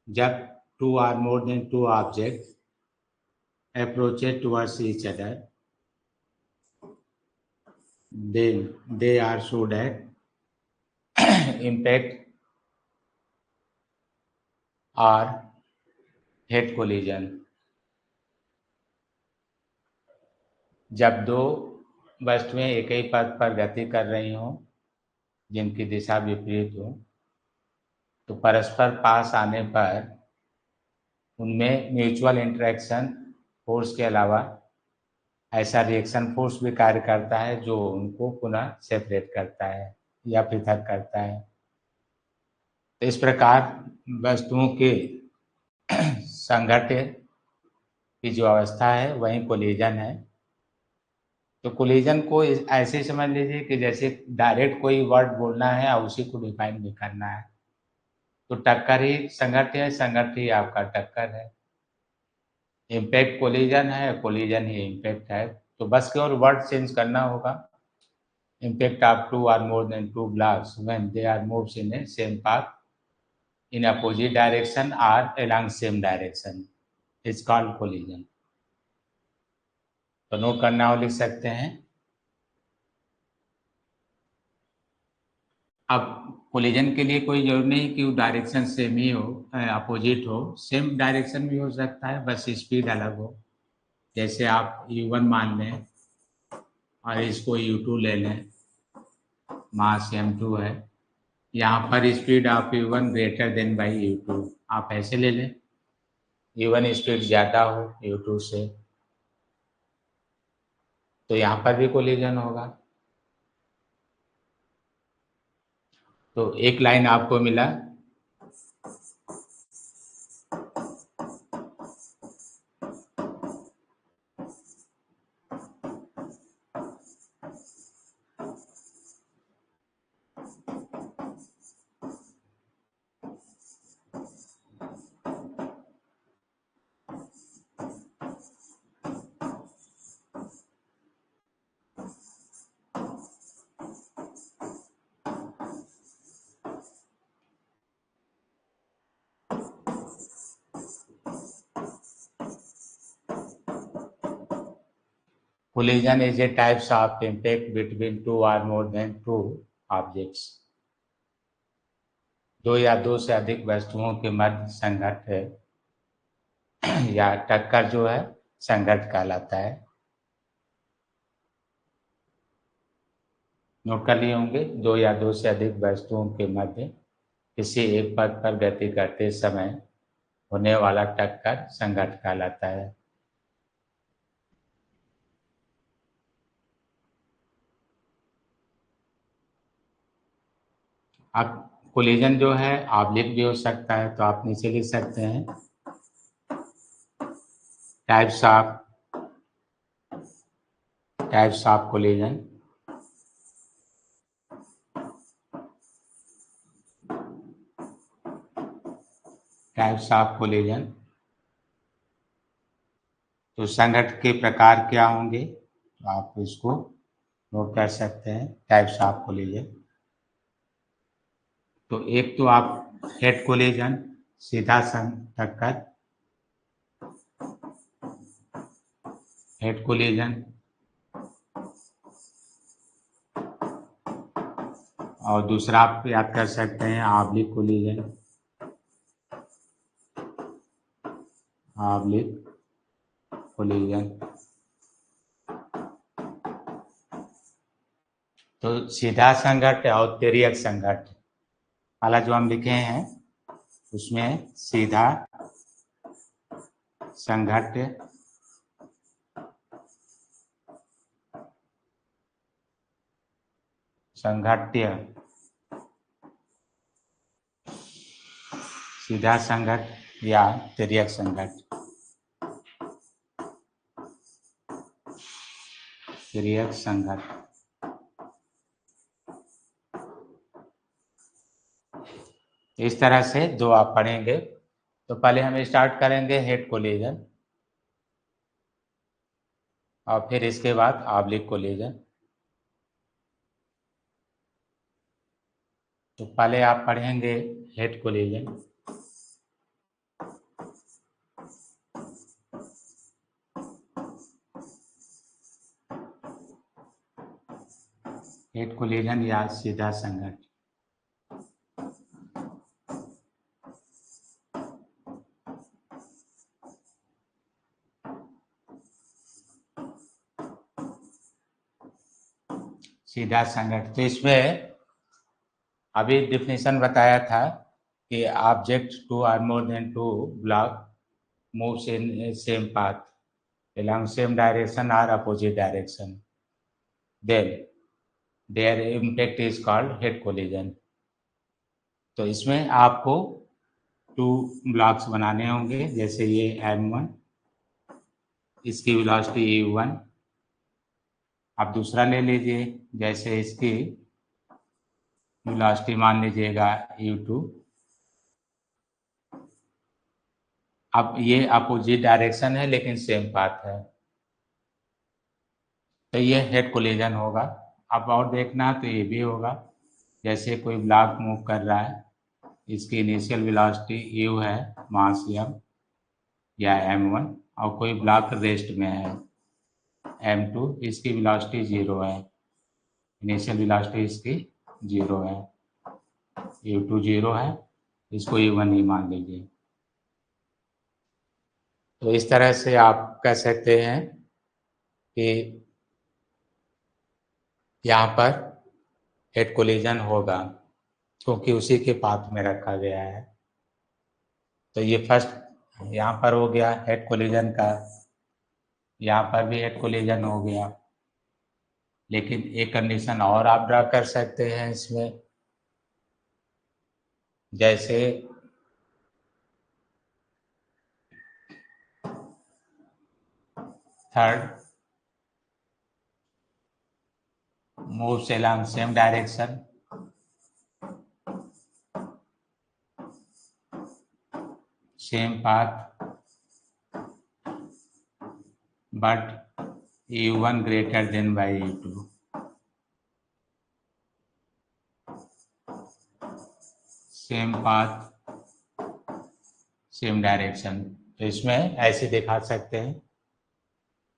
जब two or more than two object approached towards each other, they are so that impact or head collision. जब दो वस्तुएं एक ही पथ पर गति कर रही हों जिनकी दिशा विपरीत हो, तो परस्पर पास आने पर उनमें म्यूचुअल इंटरेक्शन फोर्स के अलावा ऐसा रिएक्शन फोर्स भी कार्य करता है जो उनको पुनः सेपरेट करता है या पृथक करता है। तो इस प्रकार वस्तुओं के संघट्य की जो अवस्था है वही कोलिजन है। तो कोलिजन को ऐसे समझ लीजिए कि जैसे डायरेक्ट कोई वर्ड बोलना है और उसी को डिफाइन भी करना है। तो टक्कर ही संघट्य है, संघट्य ही आपका टक्कर है। इम्पैक्ट कोलिजन है, कोलिजन ही इम्पैक्ट है। तो बस केवल वर्ड चेंज करना होगा। Impact of two or more than two blocks when they are moves in a same path in opposite direction or along same direction is called collision। तो note करना हो लिख सकते हैं। अब कोलिजन के लिए कोई जरूरी नहीं कि वो डायरेक्शन सेम ही हो, अपोजिट हो, सेम डायरेक्शन भी हो सकता है, बस स्पीड अलग हो। जैसे आप u1 मान लें और इसको u2 ले लें, मास m2 है, यहाँ पर speed of u1 greater than by u2, आप ऐसे ले लें, u1 स्पीड ज़्यादा हो u2 से, तो यहाँ पर भी कोलिजन होगा। तो एक लाइन आपको मिला, collision is a types of impact between two or more than two objects। दो या दो से अधिक वस्तुओं के मध्य संघट्ट या टक्कर जो है संघट्ट कहलाता है। नोट कर लिए होंगे, दो या दो से अधिक वस्तुओं के मध्य किसी एक पथ पर गति करते समय होने वाला टक्कर संघट्ट कहलाता है। अब कोलिजन जो है ऑब्लिक भी हो सकता है, तो आप नीचे लिख सकते हैं types of collision. Types of collision, तो संघट्ट के प्रकार क्या होंगे, तो आप इसको नोट कर सकते हैं टाइप्स ऑफ कोलिजन। तो एक तो आप हेड कोलिजन, सीधा टक्कर, हेड कोलिजन, और दूसरा आप याद कर सकते हैं ऑब्लिक कोलिजन, ऑब्लिक कोलिजन। तो सीधा संघट्ट और तिर्यक संघट्ट वाला जो हम लिखे हैं उसमें सीधा संघट्ट, संघट्य, सीधा संघट्ट या तिर्यक संघट्ट, तिर्यक संघट्ट। इस तरह से दो आप पढ़ेंगे। तो पहले हम स्टार्ट करेंगे हेड कोलिजन और फिर इसके बाद ऑब्लिक कोलिजन। तो पहले आप पढ़ेंगे हेड कोलिजन। हेड कोलिजन या सीधा संघट। सीधा संघट, तो इसमें अभी डिफिनेशन बताया था कि object two or more than two block moves in same path along same direction or opposite direction, then their impact is called head collision। तो इसमें आपको 2 ब्लॉक्स बनाने होंगे, जैसे ये M1, इसकी वेलोसिटी U1। आप दूसरा ले लीजिए, जैसे इसकी वेलोसिटी मान लीजिएगा U2। अब ये अपोजिट डायरेक्शन है लेकिन सेम पाथ है, तो ये हेड कोलिजन होगा। अब और देखना तो ये भी होगा, जैसे कोई ब्लॉक मूव कर रहा है, इसकी इनिशियल वेलोसिटी u है, मास m या m1, और कोई ब्लॉक रेस्ट में है m2, इसकी वेलोसिटी 0 है, इनिशियल वेलोसिटी इसकी 0 है, u2 0 है, इसको u1 ही मान लीजिए। तो इस तरह से आप कह सकते हैं कि यहाँ पर हेड कोलिजन होगा, क्योंकि उसी के पाथ में रखा गया है। तो ये फर्स्ट यहाँ पर हो गया हेड कोलिजन का, यहाँ पर भी हेड कोलिजन हो गया। लेकिन एक कंडीशन और आप ड्रा कर सकते हैं इसमें, जैसे third moves along same direction, same path, but u1 greater than by u2। Same path same direction, तो इसमें ऐसे दिखा सकते हैं,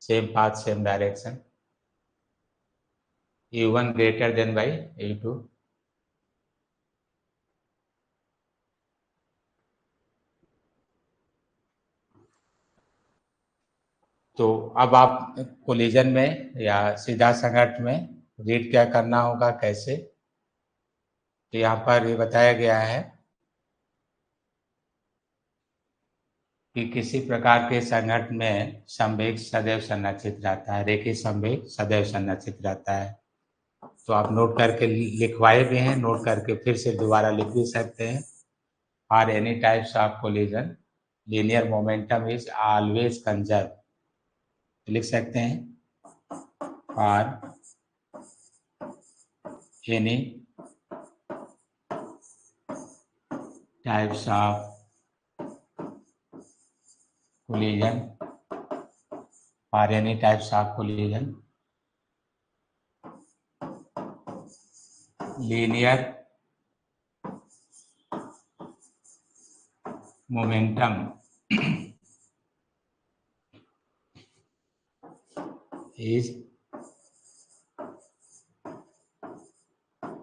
same path same direction, u1 greater than by u2। तो अब आप कोलिजन में या सीधा संघट में रीड क्या करना होगा, कैसे, तो यहाँ पर ये बताया गया है कि किसी प्रकार के संघट में संवेग सदैव संरक्षित रहता है, रेखीय संवेग सदैव संरक्षित रहता है। तो आप नोट करके लिखवाए भी हैं, नोट करके फिर से दोबारा लिख भी सकते हैं। For any types of collision linear momentum is always conserve, लिख सकते हैं for any types of collision, for any types of collision linear momentum is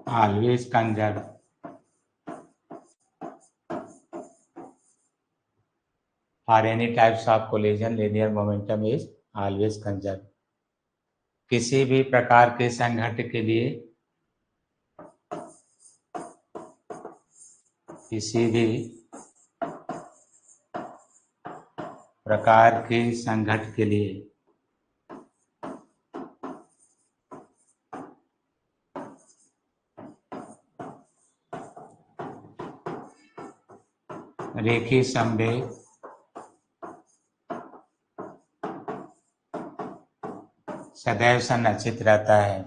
always conserved। For any types of collision linear momentum is always conserved। किसी भी प्रकार के संघट के लिए, किसी भी प्रकार के संघट के लिए रेखीय संवेग सदैव संरक्षित रहता है।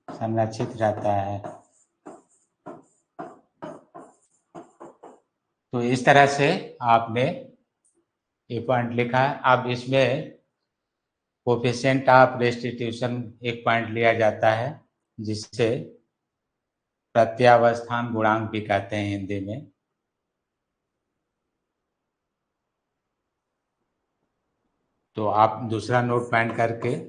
संरक्षित रहता है। तो इस तरह से आपने ये पॉइंट लिखा। अब इसमें कोफिशिएंट ऑफ रेस्टिट्यूशन एक पॉइंट लिया जाता है, जिससे प्रत्यावस्थान गुणांक भी कहते हैं हिंदी में। तो आप दूसरा नोट पैड करके